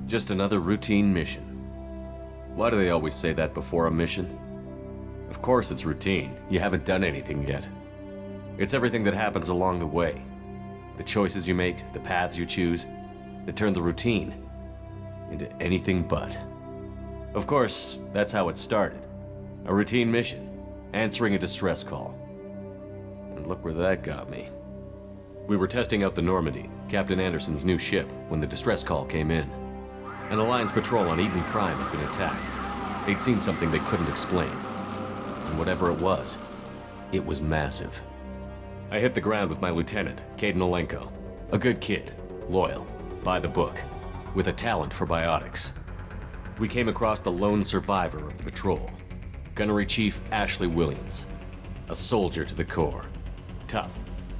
Just another routine mission. Why do they always say that before a mission? Of course it's routine. You haven't done anything yet. It's everything that happens along the way. The choices you make, the paths you choose, that turn the routine into anything but. Of course, that's how it started. A routine mission, answering a distress call. And look where that got me. We were testing out the Normandy, Captain Anderson's new ship, when the distress call came in. An Alliance patrol on Eden Prime had been attacked. They'd seen something they couldn't explain. And whatever it was massive. I hit the ground with my lieutenant, Caden Olenko. A good kid, loyal, by the book, with a talent for biotics. We came across the lone survivor of the patrol, Gunnery Chief Ashley Williams. A soldier to the core. Tough,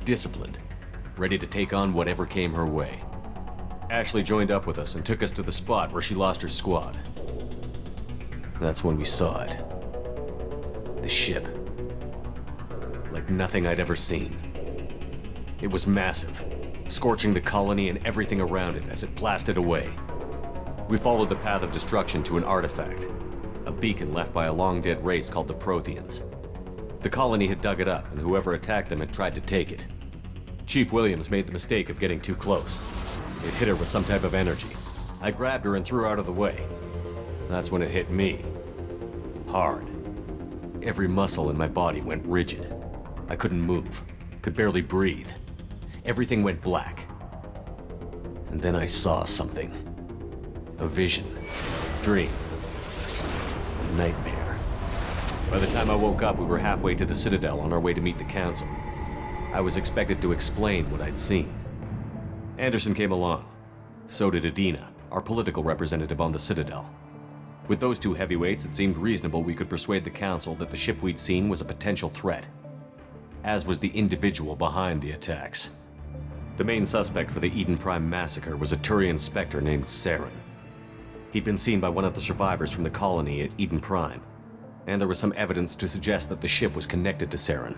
disciplined, ready to take on whatever came her way. Ashley joined up with us and took us to the spot where she lost her squad. That's when we saw it. The ship. Like nothing I'd ever seen. It was massive, scorching the colony and everything around it as it blasted away. We followed the path of destruction to an artifact, a beacon left by a long-dead race called the Protheans. The colony had dug it up, and whoever attacked them had tried to take it. Chief Williams made the mistake of getting too close. It hit her with some type of energy. I grabbed her and threw her out of the way. That's when it hit me. Hard. Every muscle in my body went rigid. I couldn't move, could barely breathe. Everything went black. And then I saw something. A vision. Dream. A nightmare. By the time I woke up, we were halfway to the Citadel on our way to meet the Council. I was expected to explain what I'd seen. Anderson came along. So did Adina, our political representative on the Citadel. With those two heavyweights, it seemed reasonable we could persuade the Council that the ship we'd seen was a potential threat, as was the individual behind the attacks. The main suspect for the Eden Prime massacre was a Turian Spectre named Saren. He'd been seen by one of the survivors from the colony at Eden Prime, and there was some evidence to suggest that the ship was connected to Saren.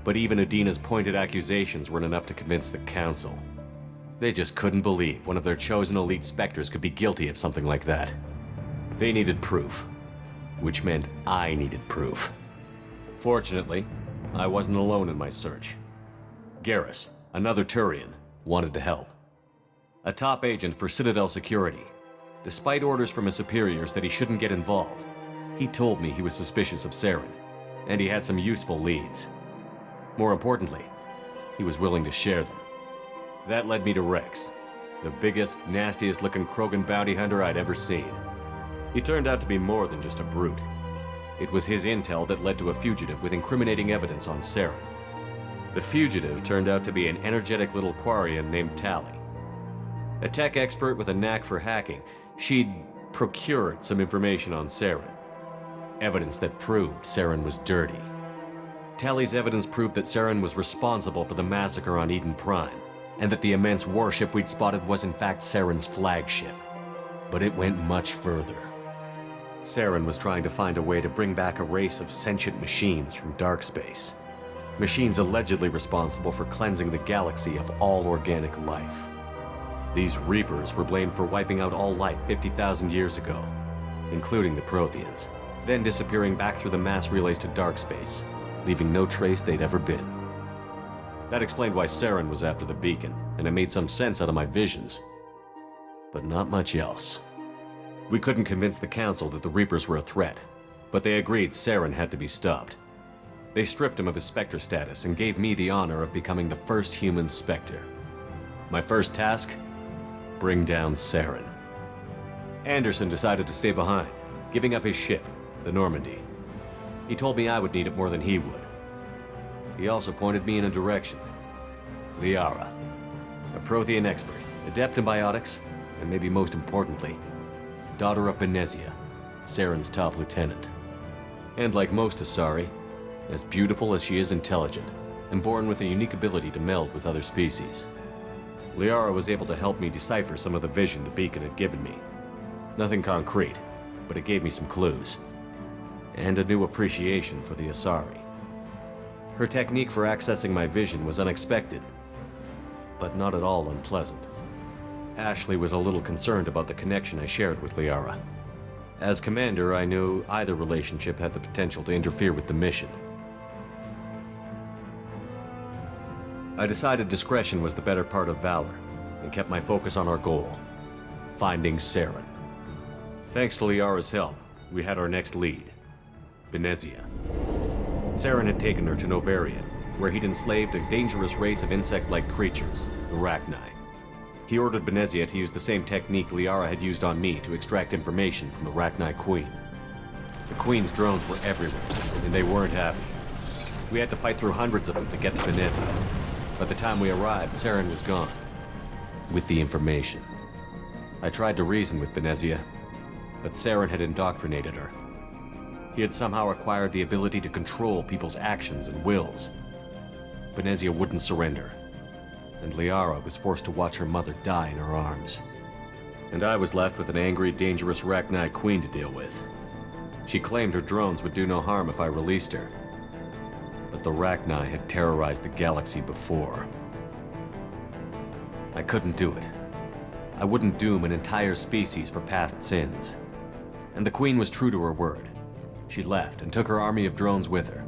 But even Adina's pointed accusations weren't enough to convince the Council. They just couldn't believe one of their chosen elite Spectres could be guilty of something like that. They needed proof, which meant I needed proof. Fortunately, I wasn't alone in my search. Garrus, another Turian, wanted to help. A top agent for Citadel Security. Despite orders from his superiors that he shouldn't get involved, he told me he was suspicious of Saren, and he had some useful leads. More importantly, he was willing to share them. That led me to Rex, the biggest, nastiest-looking Krogan bounty hunter I'd ever seen. He turned out to be more than just a brute. It was his intel that led to a fugitive with incriminating evidence on Saren. The fugitive turned out to be an energetic little Quarian named Tali. A tech expert with a knack for hacking, she'd procured some information on Saren. Evidence that proved Saren was dirty. Tali's evidence proved that Saren was responsible for the massacre on Eden Prime, and that the immense warship we'd spotted was in fact Saren's flagship. But it went much further. Saren was trying to find a way to bring back a race of sentient machines from dark space. Machines allegedly responsible for cleansing the galaxy of all organic life. These Reapers were blamed for wiping out all life 50,000 years ago, including the Protheans, then disappearing back through the mass relays to dark space, leaving no trace they'd ever been. That explained why Saren was after the beacon, and it made some sense out of my visions. But not much else. We couldn't convince the Council that the Reapers were a threat, but they agreed Saren had to be stopped. They stripped him of his Spectre status and gave me the honor of becoming the first human Spectre. My first task? Bring down Saren. Anderson decided to stay behind, giving up his ship, the Normandy. He told me I would need it more than he would. He also pointed me in a direction. Liara, a Prothean expert, adept in biotics, and maybe most importantly, daughter of Benezia, Saren's top lieutenant. And like most Asari, as beautiful as she is intelligent, and born with a unique ability to meld with other species. Liara was able to help me decipher some of the vision the beacon had given me. Nothing concrete, but it gave me some clues. And a new appreciation for the Asari. Her technique for accessing my vision was unexpected, but not at all unpleasant. Ashley was a little concerned about the connection I shared with Liara. As commander, I knew either relationship had the potential to interfere with the mission. I decided discretion was the better part of valor, and kept my focus on our goal, finding Saren. Thanks to Liara's help, we had our next lead, Benezia. Saren had taken her to Novarian, where he'd enslaved a dangerous race of insect-like creatures, the Rachni. He ordered Benezia to use the same technique Liara had used on me to extract information from the Rachni Queen. The Queen's drones were everywhere, and they weren't happy. We had to fight through hundreds of them to get to Benezia. By the time we arrived, Saren was gone, with the information. I tried to reason with Benezia, but Saren had indoctrinated her. He had somehow acquired the ability to control people's actions and wills. Benezia wouldn't surrender, and Liara was forced to watch her mother die in her arms. And I was left with an angry, dangerous Rachni Queen to deal with. She claimed her drones would do no harm if I released her. But the Rachni had terrorized the galaxy before. I couldn't do it. I wouldn't doom an entire species for past sins. And the Queen was true to her word. She left and took her army of drones with her.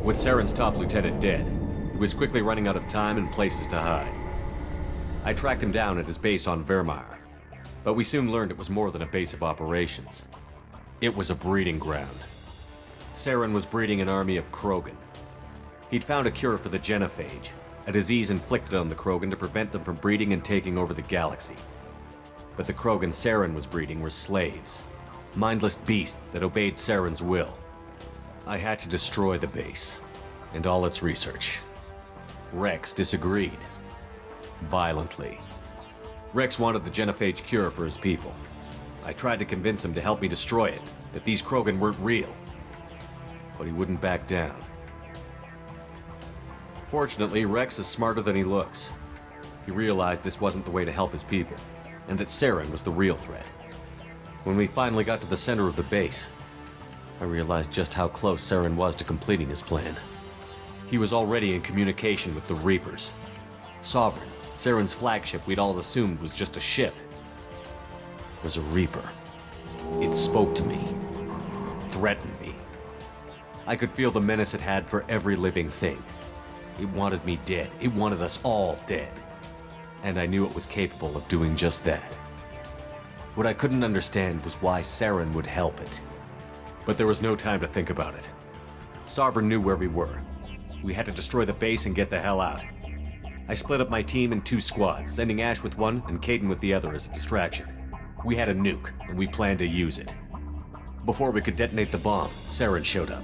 With Saren's top lieutenant dead, he was quickly running out of time and places to hide. I tracked him down at his base on Vermeer, but we soon learned it was more than a base of operations. It was a breeding ground. Saren was breeding an army of Krogan. He'd found a cure for the genophage, a disease inflicted on the Krogan to prevent them from breeding and taking over the galaxy. But the Krogan Saren was breeding were slaves, mindless beasts that obeyed Saren's will. I had to destroy the base, and all its research. Rex disagreed. Violently. Rex wanted the genophage cure for his people. I tried to convince him to help me destroy it, that these Krogan weren't real. But he wouldn't back down. Fortunately, Rex is smarter than he looks. He realized this wasn't the way to help his people, and that Saren was the real threat. When we finally got to the center of the base, I realized just how close Saren was to completing his plan. He was already in communication with the Reapers. Sovereign, Saren's flagship we'd all assumed was just a ship, was a Reaper. It spoke to me, threatened me. I could feel the menace it had for every living thing. It wanted me dead. It wanted us all dead. And I knew it was capable of doing just that. What I couldn't understand was why Saren would help it. But there was no time to think about it. Sovereign knew where we were. We had to destroy the base and get the hell out. I split up my team in 2 squads, sending Ash with one and Caden with the other as a distraction. We had a nuke, and we planned to use it. Before we could detonate the bomb, Saren showed up.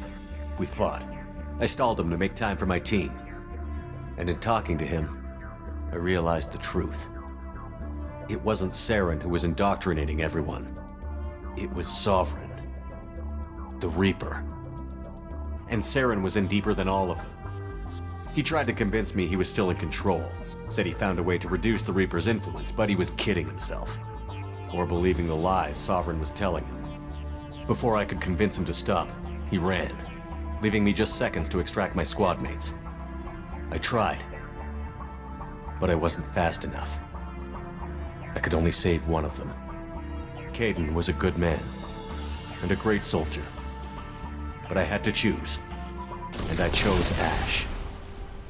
We fought. I stalled him to make time for my team. And in talking to him, I realized the truth. It wasn't Saren who was indoctrinating everyone. It was Sovereign. The Reaper. And Saren was in deeper than all of them. He tried to convince me he was still in control, said he found a way to reduce the Reaper's influence, but he was kidding himself. Or believing the lies Sovereign was telling him. Before I could convince him to stop, he ran, leaving me just seconds to extract my squad mates. I tried, but I wasn't fast enough. I could only save one of them. Caden was a good man, and a great soldier. But I had to choose, and I chose Ash.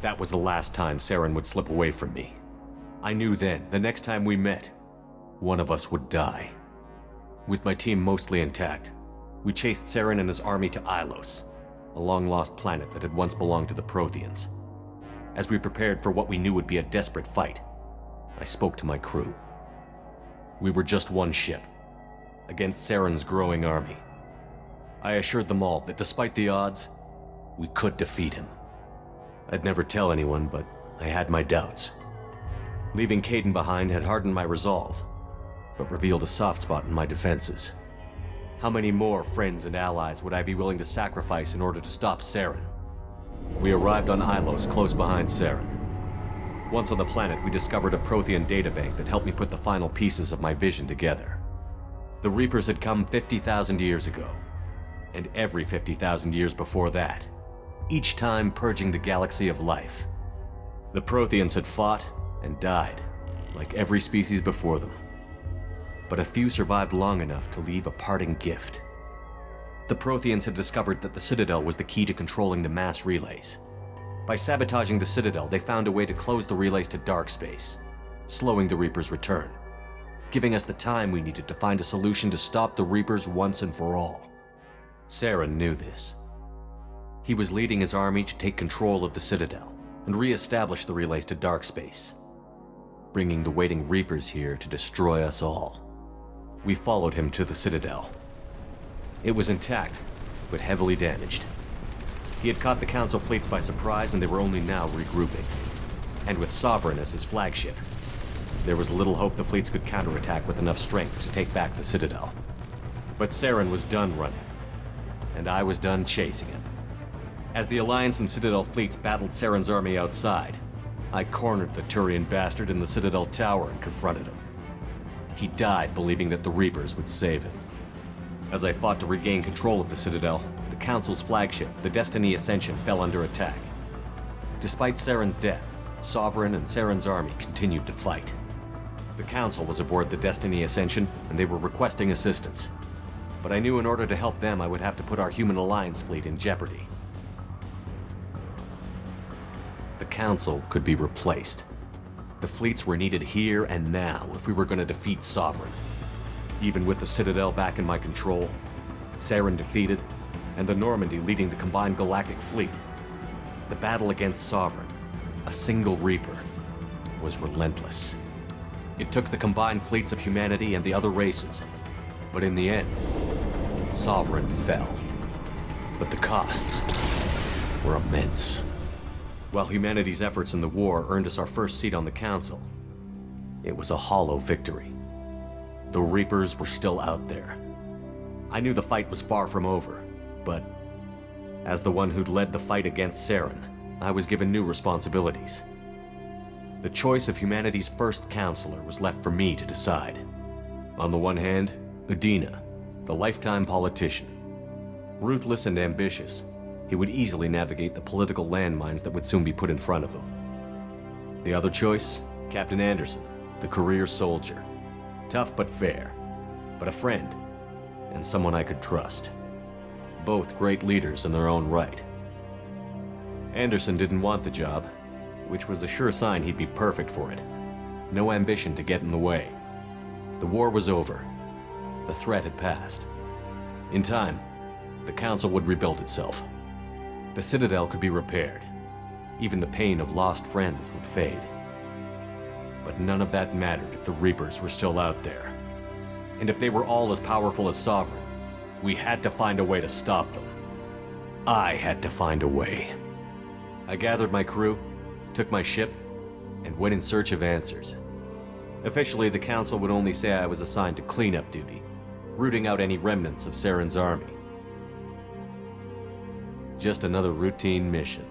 That was the last time Saren would slip away from me. I knew then, the next time we met, one of us would die. With my team mostly intact, we chased Saren and his army to Ilos, a long-lost planet that had once belonged to the Protheans. As we prepared for what we knew would be a desperate fight, I spoke to my crew. We were just one ship, against Saren's growing army. I assured them all that despite the odds, we could defeat him. I'd never tell anyone, but I had my doubts. Leaving Caden behind had hardened my resolve, but revealed a soft spot in my defenses. How many more friends and allies would I be willing to sacrifice in order to stop Saren? We arrived on Ilos, close behind Saren. Once on the planet, we discovered a Prothean databank that helped me put the final pieces of my vision together. The Reapers had come 50,000 years ago, and every 50,000 years before that, each time purging the galaxy of life. The Protheans had fought and died, like every species before them. But a few survived long enough to leave a parting gift. The Protheans had discovered that the Citadel was the key to controlling the mass relays. By sabotaging the Citadel, they found a way to close the relays to dark space, slowing the Reapers' return, giving us the time we needed to find a solution to stop the Reapers once and for all. Saren knew this. He was leading his army to take control of the Citadel and re-establish the relays to dark space, bringing the waiting Reapers here to destroy us all. We followed him to the Citadel. It was intact, but heavily damaged. He had caught the Council fleets by surprise, and they were only now regrouping. And with Sovereign as his flagship, there was little hope the fleets could counterattack with enough strength to take back the Citadel. But Saren was done running, and I was done chasing him. As the Alliance and Citadel fleets battled Saren's army outside, I cornered the Turian bastard in the Citadel tower and confronted him. He died believing that the Reapers would save him. As I fought to regain control of the Citadel, the Council's flagship, the Destiny Ascension, fell under attack. Despite Saren's death, Sovereign and Saren's army continued to fight. The Council was aboard the Destiny Ascension, and they were requesting assistance. But I knew in order to help them, I would have to put our Human Alliance fleet in jeopardy. The Council could be replaced. The fleets were needed here and now if we were going to defeat Sovereign. Even with the Citadel back in my control, Saren defeated, and the Normandy leading the combined galactic fleet, the battle against Sovereign, a single Reaper, was relentless. It took the combined fleets of humanity and the other races, but in the end, Sovereign fell. But the costs were immense. While humanity's efforts in the war earned us our first seat on the Council, it was a hollow victory. The Reapers were still out there. I knew the fight was far from over, but as the one who'd led the fight against Saren, I was given new responsibilities. The choice of humanity's first counselor was left for me to decide. On the one hand, Udina, the lifetime politician. Ruthless and ambitious, he would easily navigate the political landmines that would soon be put in front of him. The other choice, Captain Anderson, the career soldier. Tough but fair, but a friend, and someone I could trust. Both great leaders in their own right. Anderson didn't want the job, which was a sure sign he'd be perfect for it. No ambition to get in the way. The war was over. The threat had passed. In time, the Council would rebuild itself. The Citadel could be repaired. Even the pain of lost friends would fade. But none of that mattered if the Reapers were still out there. And if they were all as powerful as Sovereign, we had to find a way to stop them. I had to find a way. I gathered my crew, took my ship, and went in search of answers. Officially, the Council would only say I was assigned to cleanup duty, rooting out any remnants of Saren's army. Just another routine mission.